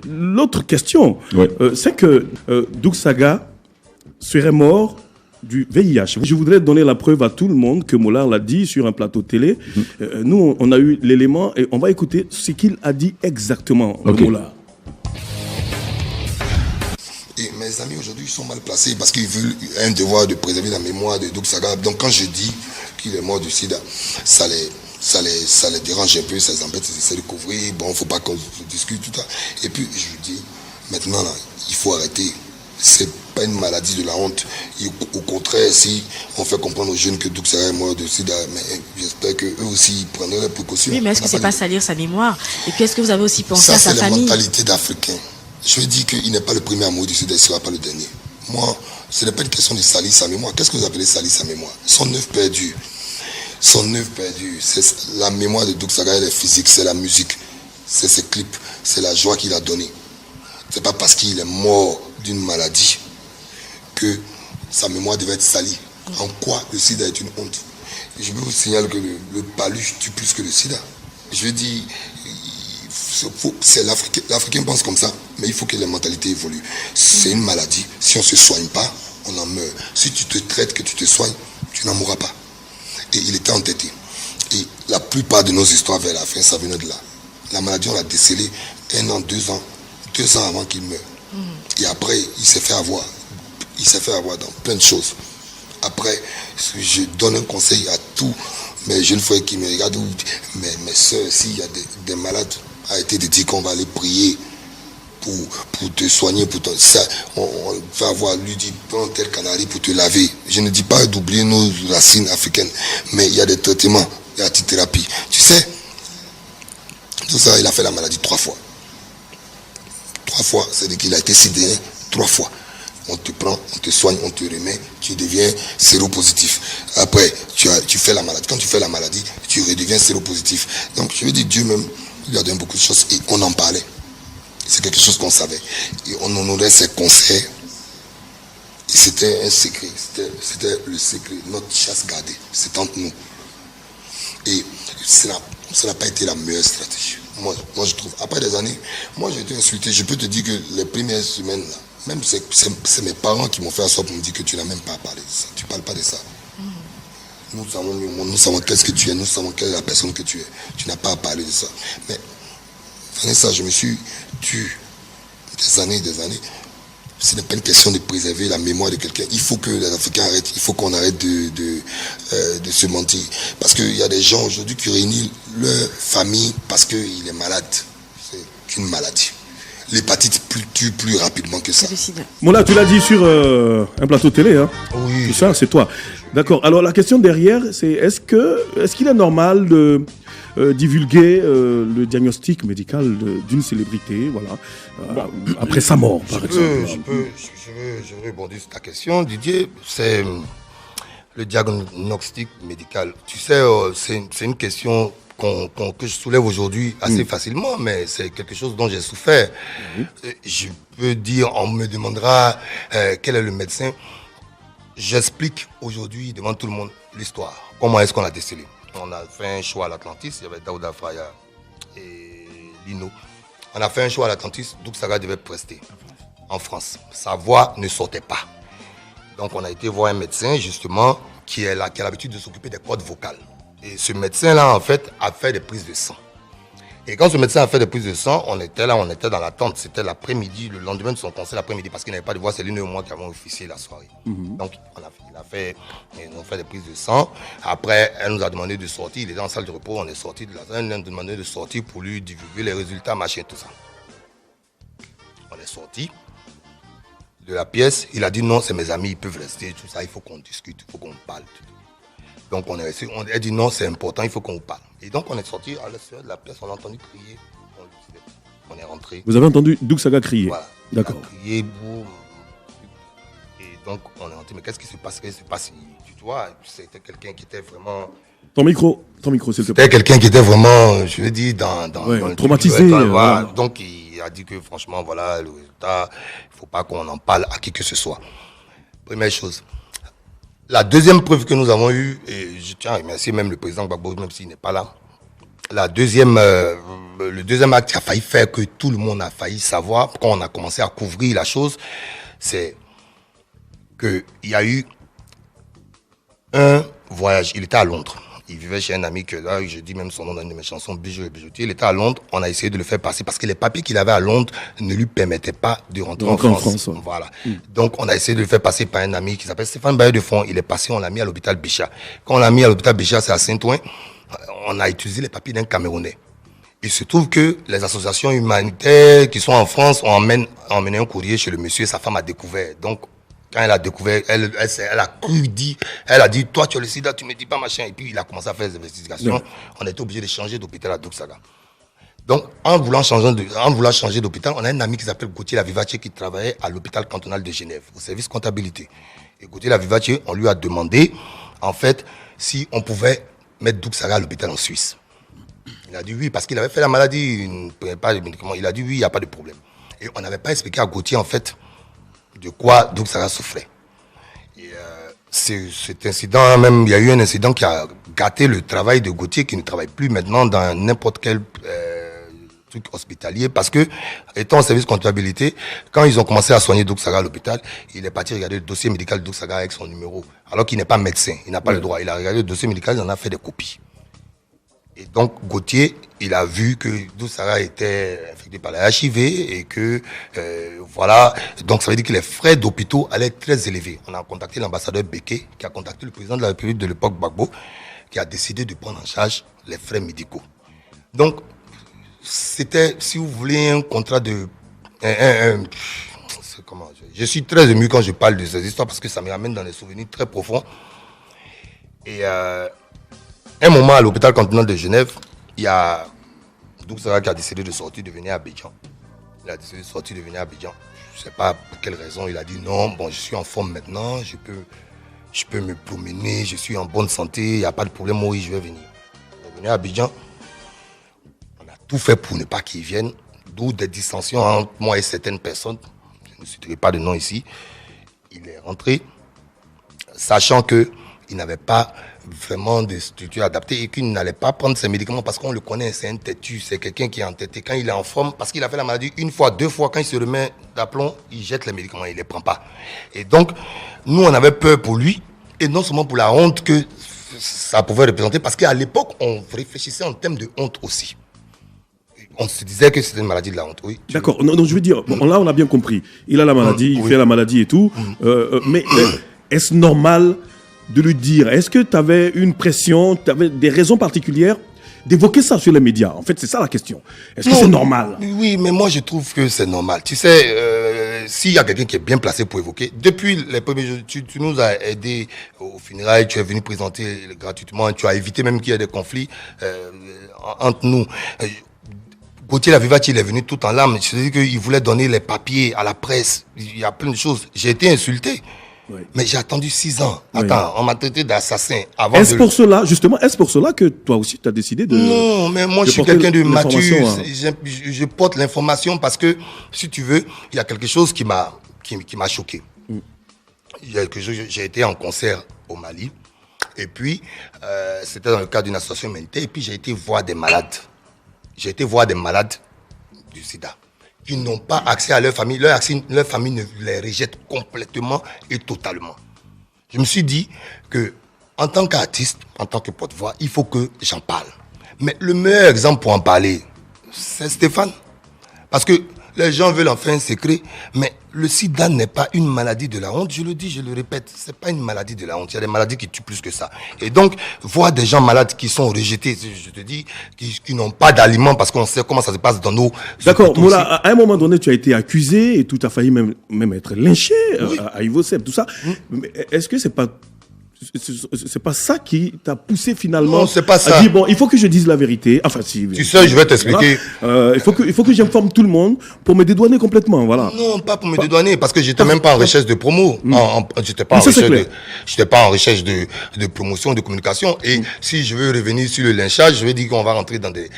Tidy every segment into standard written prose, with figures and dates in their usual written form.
l'autre question, c'est que Doug Saga serait mort du VIH. Je voudrais donner la preuve à tout le monde que Mollah l'a dit sur un plateau télé. Nous, on a eu l'élément et on va écouter ce qu'il a dit exactement, Mollah. Et mes amis aujourd'hui sont mal placés parce qu'ils veulent un devoir de préserver la mémoire de Doug Saga. Donc quand je dis qu'il est mort du sida, ça les dérange un peu, ça les embête, ils essaient de couvrir. Bon, il ne faut pas qu'on discute tout ça. Et puis je vous dis, maintenant là, il faut arrêter. C'est pas une maladie de la honte. Et au contraire, si on fait comprendre aux jeunes que Doug Saga est mort de sida, mais j'espère qu'eux aussi prendraient les précautions. Oui, mais est-ce que c'est pas salir sa mémoire? Et puis est-ce que vous avez aussi pensé à sa famille? Ça, c'est la mentalité d'Africain. Je veux dire qu'il n'est pas le premier amour du sida, il ne sera pas le dernier. Moi, ce n'est pas une question de salir sa mémoire. Qu'est-ce que vous appelez salir sa mémoire? Son œuvre perdue. Son œuvre perdue. C'est la mémoire de Doug Saga, elle est physique, c'est la musique, c'est ses clips, c'est la joie qu'il a donnée. C'est pas parce qu'il est mort d'une maladie que sa mémoire devait être salie. En quoi le sida est une honte? Je veux vous signaler que le paluche tue plus que le sida. Je veux dire, l'Africain pense comme ça, mais il faut que les mentalités évoluent. C'est une maladie. Si on ne se soigne pas, on en meurt. Si tu te traites, que tu te soignes, tu n'en mourras pas. Et il était entêté. Et la plupart de nos histoires vers la fin, ça venait de là. La maladie, on l'a décelée 1 an, 2 ans, 2 ans avant qu'il meure. Et après, il s'est fait avoir. Il s'est fait avoir dans plein de choses. Après, je donne un conseil à tous mes jeunes frères qui me regardent, mes soeurs, s'il y a des malades, arrêtez de dire qu'on va aller prier pour te soigner, on va avoir lui dit prends tel canari pour te laver. Je ne dis pas d'oublier nos racines africaines, mais il y a des traitements, il y a la thérapie. Tu sais, tout ça, il a fait la maladie 3 fois. 3 fois, c'est-à-dire qu'il a été sidéré 3 fois. On te prend, on te soigne, on te remet, tu deviens séropositif. Après, tu fais la maladie. Quand tu fais la maladie, tu redeviens séropositif. Donc, je veux dire, Dieu même, il lui a donné beaucoup de choses et on en parlait. C'est quelque chose qu'on savait. Et on honorait ses conseils. Et c'était un secret. C'était le secret, notre chasse gardée. C'est entre nous. Et ça n'a pas été la meilleure stratégie. Moi, je trouve. Après des années, moi, j'ai été insulté. Je peux te dire que les premières semaines, là, même c'est mes parents qui m'ont fait asseoir pour me dire que tu n'as même pas à parler de ça. Tu ne parles pas de ça. Nous savons qu'est-ce que tu es, nous savons quelle est la personne que tu es. Tu n'as pas à parler de ça. Mais, Vanessa, je me suis tué des années. Ce n'est pas une question de préserver la mémoire de quelqu'un. Il faut que les Africains arrêtent, il faut qu'on arrête de se mentir. Parce qu'il y a des gens aujourd'hui qui réunissent leur famille parce qu'il est malade. C'est qu'une maladie. L'hépatite tue plus rapidement que ça. Mollah, tu l'as dit sur un plateau télé, hein? Oui. Tout ça, c'est toi. D'accord. Alors la question derrière, c'est est-ce qu'il est normal de divulguer le diagnostic médical d'une célébrité, voilà, après sa mort, par exemple? Je veux rebondir sur ta question, Didier. C'est le diagnostic médical. Tu sais, c'est une question que je soulève aujourd'hui assez facilement, mais c'est quelque chose dont j'ai souffert. Je peux dire, on me demandera quel est le médecin. J'explique aujourd'hui devant tout le monde l'histoire. Comment est-ce qu'on a décelé? On a fait un choix à l'Atlantis, il y avait Daouda Fraya et Lino. On a fait un choix à l'Atlantis, Doug Saga devait prester en France. Sa voix ne sortait pas. Donc on a été voir un médecin justement qui a l'habitude de s'occuper des cordes vocales. Et ce médecin-là, en fait, a fait des prises de sang. Et quand ce médecin a fait des prises de sang, on était dans l'attente. C'était l'après-midi, le lendemain de son concert, l'après-midi, parce qu'il n'avait pas de voix. C'est lui et moi qui avons officié la soirée. Donc, ils ont fait des prises de sang. Après, elle nous a demandé de sortir. Il était en salle de repos, on est sorti de la salle. Elle nous a demandé de sortir pour lui divulguer les résultats, machin, tout ça. On est sorti de la pièce. Il a dit non, c'est mes amis, ils peuvent rester, tout ça. Il faut qu'on discute, il faut qu'on parle. Donc on a dit non, c'est important, il faut qu'on vous parle. Et donc on est sorti à l'extérieur de la pièce, on a entendu crier. On est rentré. Vous avez entendu Doug Saga crier? Voilà. D'accord. Il a crié, boum. Et donc on est rentré, mais qu'est-ce qui se passe? Tu vois, c'était quelqu'un qui était vraiment... Ton micro, s'il te plaît. C'était quelqu'un qui était vraiment, je veux dire, dans traumatisé. Voilà. Donc il a dit que franchement, voilà, le résultat, il ne faut pas qu'on en parle à qui que ce soit. Première chose. La deuxième preuve que nous avons eue, et je tiens à remercier même le président Gbagbo, même s'il n'est pas là, la deuxième le deuxième acte qui a failli faire que tout le monde a failli savoir, quand on a commencé à couvrir la chose, c'est qu'il y a eu un voyage. Il était à Londres. Il vivait chez un ami que là, je dis même son nom dans une de mes chansons, Bijou et Bijoutier. Il était à Londres. On a essayé de le faire passer parce que les papiers qu'il avait à Londres ne lui permettaient pas de rentrer en France. Ouais. Voilà. Donc, on a essayé de le faire passer par un ami qui s'appelle Stéphane Bayer de Fond. Il est passé, on l'a mis à l'hôpital Bichat. Quand on l'a mis à l'hôpital Bichat, c'est à Saint-Ouen, on a utilisé les papiers d'un Camerounais. Il se trouve que les associations humanitaires qui sont en France ont emmené un courrier chez le monsieur. Sa femme a découvert. Donc, quand elle a découvert, elle a cru dire, elle a dit, toi tu as le sida, tu me dis pas machin. Et puis il a commencé à faire des investigations. On a été obligé de changer d'hôpital à Dougsaga. Donc en voulant changer d'hôpital, on a un ami qui s'appelle Gauthier Lavivache qui travaillait à l'hôpital cantonal de Genève, au service comptabilité. Et Gauthier Lavivache, on lui a demandé, en fait, si on pouvait mettre Dougsaga à l'hôpital en Suisse. Il a dit oui, parce qu'il avait fait la maladie, il ne prenait pas de médicaments. Il a dit oui, il n'y a pas de problème. Et on n'avait pas expliqué à Gauthier, en fait, de quoi Dougsaga souffrait. Et cet incident, même, il y a eu un incident qui a gâté le travail de Gauthier, qui ne travaille plus maintenant dans n'importe quel truc hospitalier, parce que, étant en service comptabilité, quand ils ont commencé à soigner Dougsaga à l'hôpital, il est parti regarder le dossier médical de Dougsaga avec son numéro, alors qu'il n'est pas médecin, il n'a pas le droit. Il a regardé le dossier médical, il en a fait des copies. Et donc, Gauthier, il a vu que Dougsaga était infecté par la HIV et que, voilà. Donc, ça veut dire que les frais d'hôpitaux allaient être très élevés. On a contacté l'ambassadeur Beke, qui a contacté le président de la République de l'époque, Gbagbo, qui a décidé de prendre en charge les frais médicaux. Donc, c'était, si vous voulez, un contrat de... je suis très ému quand je parle de ces histoires parce que ça me ramène dans des souvenirs très profonds. Et... un moment, à l'hôpital cantonal de Genève, il y a Dougsaga qui a décidé de sortir, de venir à Abidjan. Il a décidé de sortir, de venir à Abidjan. Je ne sais pas pour quelle raison. Il a dit non, bon, je suis en forme maintenant, je peux me promener, je suis en bonne santé, il n'y a pas de problème, oui, je vais venir. Il est venu à Abidjan. On a tout fait pour ne pas qu'il vienne, d'où des dissensions entre moi et certaines personnes. Je ne citerai pas de nom ici. Il est rentré, sachant qu'il n'avait pas vraiment des structures adaptées et qu'il n'allait pas prendre ses médicaments parce qu'on le connaît, c'est un têtu, c'est quelqu'un qui est entêté. Quand il est en forme, parce qu'il a fait la maladie une fois, deux fois, quand il se remet d'aplomb, il jette les médicaments, il ne les prend pas. Et donc, nous, on avait peur pour lui, et non seulement pour la honte que ça pouvait représenter, parce qu'à l'époque, on réfléchissait en termes de honte aussi. On se disait que c'était une maladie de la honte, oui. D'accord, donc je veux dire, bon, là on a bien compris, il a la maladie, il fait la maladie et tout, mais est-ce normal de le dire? Est-ce que tu avais une pression, tu avais des raisons particulières d'évoquer ça sur les médias? En fait, c'est ça la question. Est-ce que c'est normal? Oui, mais moi je trouve que c'est normal. Tu sais, s'il y a quelqu'un qui est bien placé pour évoquer, depuis les premiers jours, tu nous as aidés au funérailles, tu es venu présenter gratuitement, tu as évité même qu'il y ait des conflits entre nous. Gauthier Lavivache, il est venu tout en larmes. C'est-à-dire qu'il voulait donner les papiers à la presse. Il y a plein de choses. J'ai été insulté. Oui. Mais j'ai attendu 6 ans. Attends, on m'a traité d'assassin avant. Est-ce pour cela, justement, est-ce pour cela que toi aussi tu as décidé de... Non, mais moi je suis quelqu'un de mature. Je porte l'information parce que, si tu veux, il y a quelque chose qui m'a choqué. Il y a quelque chose, j'ai été en concert au Mali. Et puis, c'était dans le cadre d'une association humanitaire. Et puis, j'ai été voir des malades. J'ai été voir des malades du sida. Ils n'ont pas accès à leur famille. Leur famille ne les rejette complètement et totalement. Je me suis dit que, en tant qu'artiste, en tant que porte-voix, il faut que j'en parle. Mais le meilleur exemple pour en parler, c'est Stéphane. Parce que les gens veulent en faire un secret, mais le sida n'est pas une maladie de la honte. Je le dis, je le répète, c'est pas une maladie de la honte. Il y a des maladies qui tuent plus que ça. Et donc, voir des gens malades qui sont rejetés, je te dis, qui n'ont pas d'aliments parce qu'on sait comment ça se passe dans nos... D'accord, Mola, à un moment donné, tu as été accusé et tout a failli même être lynché oui. à Ivosep, tout ça. Mais est-ce que c'est pas ça qui t'a poussé finalement non, c'est pas ça. À dire bon, il faut que je dise la vérité. Enfin, si. Tu sais, je vais t'expliquer. Il faut que j'informe tout le monde pour me dédouaner complètement, voilà. Non, pas pour me dédouaner, parce que j'étais même pas en recherche de promo. J'étais pas en recherche de promotion, de communication. Et si je veux revenir sur le lynchage, je vais dire qu'on va rentrer dans des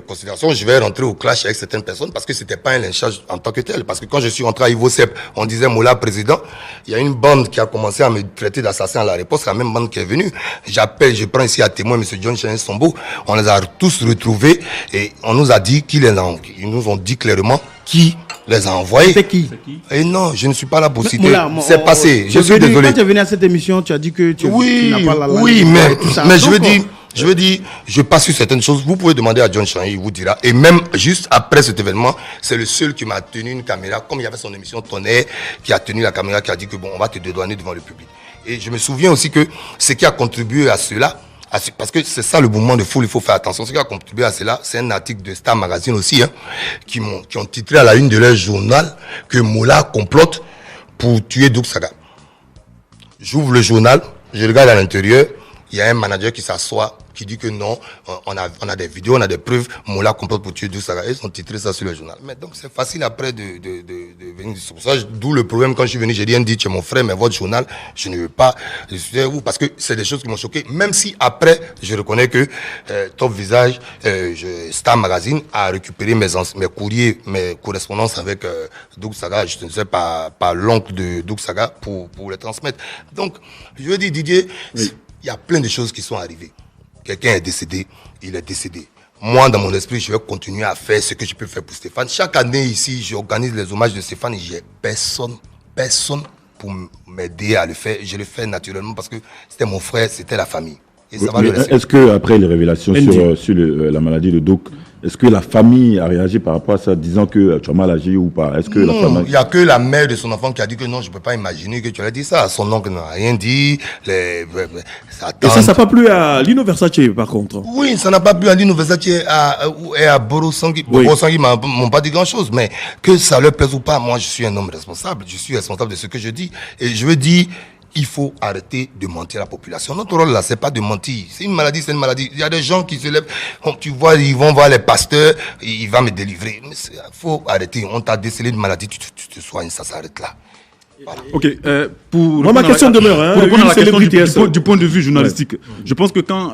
considérations. Je vais rentrer au clash avec certaines personnes parce que c'était pas un lynchage en tant que tel. Parce que quand je suis rentré à Ivosep, on disait Mola président. Il y a une bande qui a commencé à me traiter d'assassin à la réponse. l'époque, c'est la même bande qui est venue. Je prends ici à témoin M. John Chien Sombo. On les a tous retrouvés et on nous a dit ils nous ont dit clairement qui les a envoyés. C'est qui? Et non, je ne suis pas là pour citer. C'est passé. Je suis désolé. Quand tu es venu à cette émission, tu as dit que tu n'as pas la langue. Oui, mais je veux dire, je passe sur certaines choses. Vous pouvez demander à John Chang, il vous dira. Et même juste après cet événement, c'est le seul qui m'a tenu une caméra, comme il y avait son émission Tonnerre, qui a tenu la caméra, qui a dit que bon, on va te dédouaner devant le public. Et je me souviens aussi que ce qui a contribué à cela, parce que c'est ça le mouvement de foule, il faut faire attention. Ce qui a contribué à cela, c'est un article de Star Magazine aussi, qui ont titré à la une de leur journal que Mola complote pour tuer Doug Saga. J'ouvre le journal, je regarde à l'intérieur, il y a un manager qui s'assoit, qui dit que non, on a des vidéos, on a des preuves, Mola complote pour tuer Doug Saga. Ils ont titré ça sur le journal. Mais donc c'est facile après de venir sur ça. D'où le problème quand je suis venu, j'ai dit, tu es mon frère, mais votre journal, je ne veux pas, parce que c'est des choses qui m'ont choqué. Même si après, je reconnais que Top Visage, Star Magazine a récupéré mes courriers, mes correspondances avec Doug Saga, je ne sais pas, par l'oncle de Doug Saga pour les transmettre. Donc, je veux dire, Didier, oui. Il y a plein de choses qui sont arrivées. Quelqu'un est décédé, il est décédé. Moi, dans mon esprit, je vais continuer à faire ce que je peux faire pour Stéphane. Chaque année ici, j'organise les hommages de Stéphane et j'ai personne pour m'aider à le faire. Je le fais naturellement parce que c'était mon frère, c'était la famille. Et ça va le rester. Est-ce que après les révélations sur la maladie de Doug, est-ce que la famille a réagi par rapport à ça, disant que tu as mal agi ou pas? Est-ce que non, la famille... il n'y a que la mère de son enfant qui a dit que non, je ne peux pas imaginer que tu allais dire ça. Son oncle n'a rien dit. Et ça n'a pas plu à Lino Versace, par contre? Oui, ça n'a pas plu à Lino Versace et à Boro Sangui. Oui. Boro Sangui m'ont pas dit grand-chose, mais que ça leur plaise ou pas, moi, je suis un homme responsable. Je suis responsable de ce que je dis. Et je veux dire... Il faut arrêter de mentir à la population. Notre rôle là, c'est pas de mentir. C'est une maladie, c'est une maladie. Il y a des gens qui se lèvent, tu vois, ils vont voir les pasteurs, il va me délivrer. Il faut arrêter. On t'a décelé une maladie, tu te soignes, ça s'arrête là. Voilà. Ok. Pour ma question demeure. Pour répondre à la question du point de vue journalistique, je pense que quand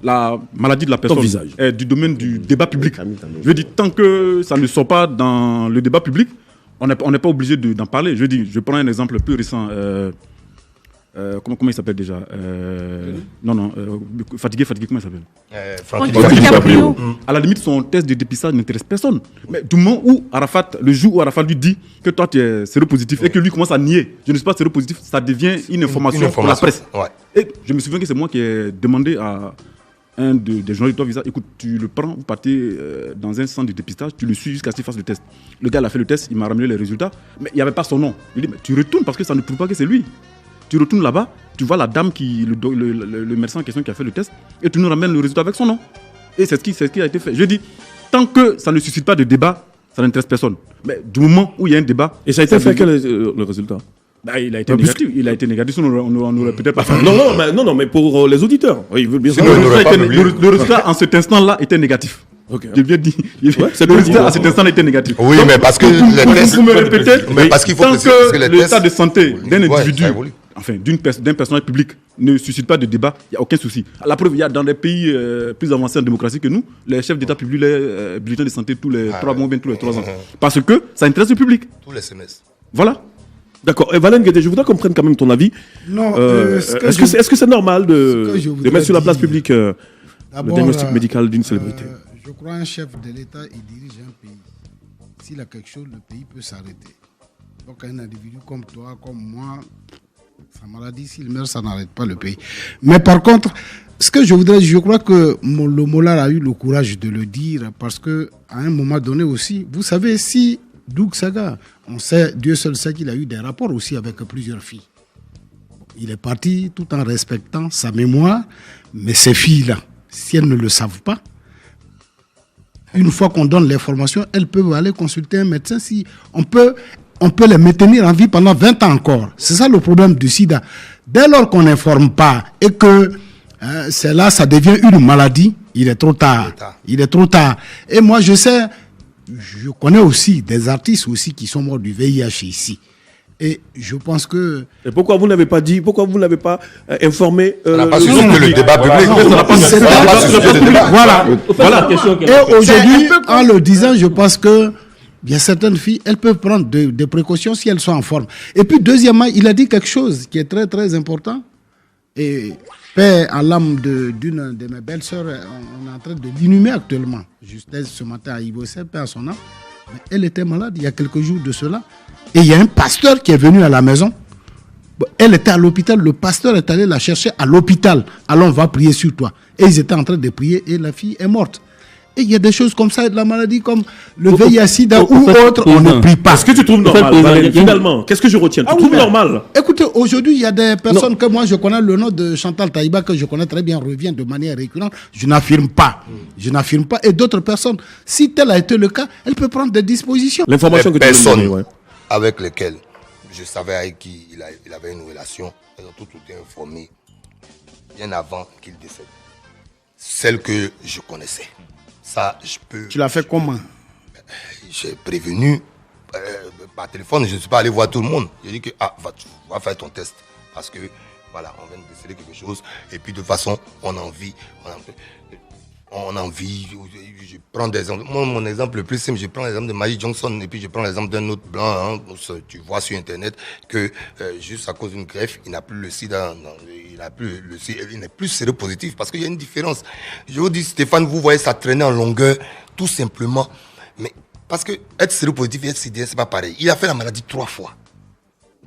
la maladie de la personne est du domaine du débat public, je veux dire, tant que ça ne sort pas dans le débat public, on n'est pas obligé d'en parler. Je prends un exemple plus récent. Comment il s'appelle déjà Fatigué, comment il s'appelle Francky Caprio. À la limite, son test de dépistage n'intéresse personne. Mais du moment où le jour où Arafat lui dit que toi tu es séropositif et que lui commence à nier, je ne suis pas séropositif, ça devient une information pour la presse. Ouais. Et je me souviens que c'est moi qui ai demandé à un des journalistes de Top Visage, écoute, tu le prends, vous partez dans un centre de dépistage, tu le suis jusqu'à ce qu'il fasse le test. Le gars, il a fait le test, il m'a ramené les résultats, mais il n'y avait pas son nom. Il dit, mais tu retournes parce que ça ne prouve pas que c'est lui. Tu retournes là-bas, tu vois la dame, le médecin en question qui a fait le test, et tu nous ramènes le résultat avec son nom. Et c'est ce qui a été fait. Je dis, tant que ça ne suscite pas de débat, ça n'intéresse personne. Mais du moment où il y a un débat... Et ça a été fait, quel est le résultat? Il a été négatif. Il a été négatif, sinon on n'aurait peut-être pas fait. Non, mais pour les auditeurs. Oui, ils veulent bien savoir. Le résultat en cet instant-là était négatif. Okay. J'ai bien dit. Le résultat à cet instant était négatif. Oui, donc, mais parce que les tests. Vous me répétez, mais parce qu'il faut tant que l'état de santé d'un individu, enfin d'un personnage public, ne suscite pas de débat, il n'y a aucun souci. La preuve, il y a dans des pays plus avancés en démocratie que nous, les chefs d'État publient les bulletins de santé tous les 3 mois, bien tous les 3 ans. Parce que ça intéresse le public. Tous les semestres. Voilà. D'accord. Et Valène Guédé, je voudrais qu'on prenne quand même ton avis. Non. Est-ce que c'est normal de mettre sur la place publique le diagnostic médical d'une célébrité? Je crois un chef de l'État, il dirige un pays. S'il a quelque chose, le pays peut s'arrêter. Donc un individu comme toi, comme moi, sa maladie, s'il meurt, ça n'arrête pas le pays. Mais par contre, ce que je crois que le Mollard a eu le courage de le dire parce qu'à un moment donné aussi, vous savez, si Doug Saga, on sait, Dieu seul sait qu'il a eu des rapports aussi avec plusieurs filles. Il est parti tout en respectant sa mémoire, mais ces filles-là, si elles ne le savent pas, une fois qu'on donne l'information, elles peuvent aller consulter un médecin. Si on peut les maintenir en vie pendant 20 ans encore. C'est ça le problème du sida. Dès lors qu'on n'informe pas et que c'est là, ça devient une maladie, il est trop tard. Il est trop tard. Et moi, je connais aussi des artistes aussi qui sont morts du VIH ici. Et je pense que... Et pourquoi vous n'avez pas dit, pourquoi vous n'avez pas informé le débat public. Voilà. Et aujourd'hui, en le disant, je pense que il y a certaines filles, elles peuvent prendre des précautions si elles sont en forme. Et puis, deuxièmement, il a dit quelque chose qui est très, très important. Et paix à l'âme d'une de mes belles-sœurs, on est en train de l'inhumer actuellement. Juste ce matin à Ivossé, paix à son âme. Mais elle était malade il y a quelques jours de cela. Et il y a un pasteur qui est venu à la maison. Elle était à l'hôpital, le pasteur est allé la chercher à l'hôpital. Alors on va prier sur toi. Et ils étaient en train de prier et la fille est morte. Et il y a des choses comme ça, de la maladie comme le VIH-Sida ou autre, on ne prie pas. Est-ce que tu trouves normal, finalement, qu'est-ce que je retiens? Tu trouves normal? Écoutez, aujourd'hui, il y a des personnes que moi je connais, le nom de Chantal Taïba, que je connais très bien, revient de manière récurrente. Je n'affirme pas. Je n'affirme pas. Et d'autres personnes, si tel a été le cas, elle peut prendre des dispositions. L'information que tu veux donner, ouais. Avec lesquelles je savais avec qui il avait une relation, elles ont toutes été informées bien avant qu'il décède. Celle que je connaissais. Ça, je peux. Tu l'as fait comment? J'ai prévenu par téléphone, je ne suis pas allé voir tout le monde. J'ai dit que va faire ton test. Parce que, voilà, on vient de déceler quelque chose. Et puis, de toute façon, on en vit. Je prends des exemples. Moi, mon exemple le plus simple, je prends l'exemple de Magic Johnson. Et puis, je prends l'exemple d'un autre blanc. Hein, tu vois sur Internet que juste à cause d'une greffe, il n'a plus le sida. Il n'est plus séropositif parce qu'il y a une différence. Je vous dis, Stéphane, vous voyez ça traîner en longueur, tout simplement. Mais parce que être séropositif et être sidien, c'est pas pareil. Il a fait la maladie 3 fois.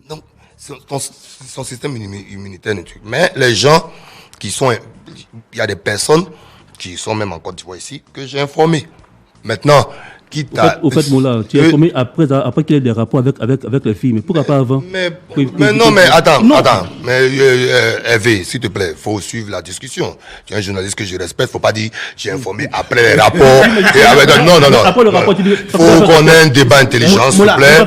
Donc, son système immunitaire n'est truc. Mais les gens qui sont... Il y a des personnes qui sont même en Côte d'Ivoire ici, que j'ai informé. Maintenant, quitte à... Au fait, Mola, tu es informé après qu'il y ait des rapports avec les filles, mais pourquoi pas avant? Mais attends. Mais Hervé, s'il te plaît, il faut suivre la discussion. Tu es un journaliste que je respecte, il ne faut pas dire j'ai informé après les rapports. Non. Après le rapport, tu dis... Il faut qu'on ait un débat intelligent, s'il te plaît.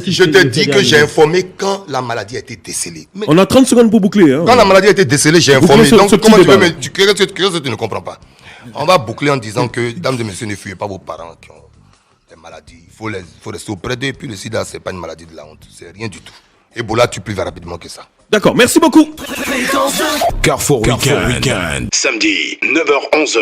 Je te dis que j'ai informé quand la maladie a été décelée. On a 30 secondes pour boucler. Hein. Quand la maladie a été décelée, j'ai informé. Donc, comment tu ne comprends pas? On va boucler en disant que, dames et messieurs, ne fuyez pas vos parents qui ont des maladies. Il faut rester auprès d'eux. Et puis le sida, ce n'est pas une maladie de la honte. C'est rien du tout. Ebola tue plus rapidement que ça. D'accord, merci beaucoup. Carrefour Weekend. Samedi, 9h-11h.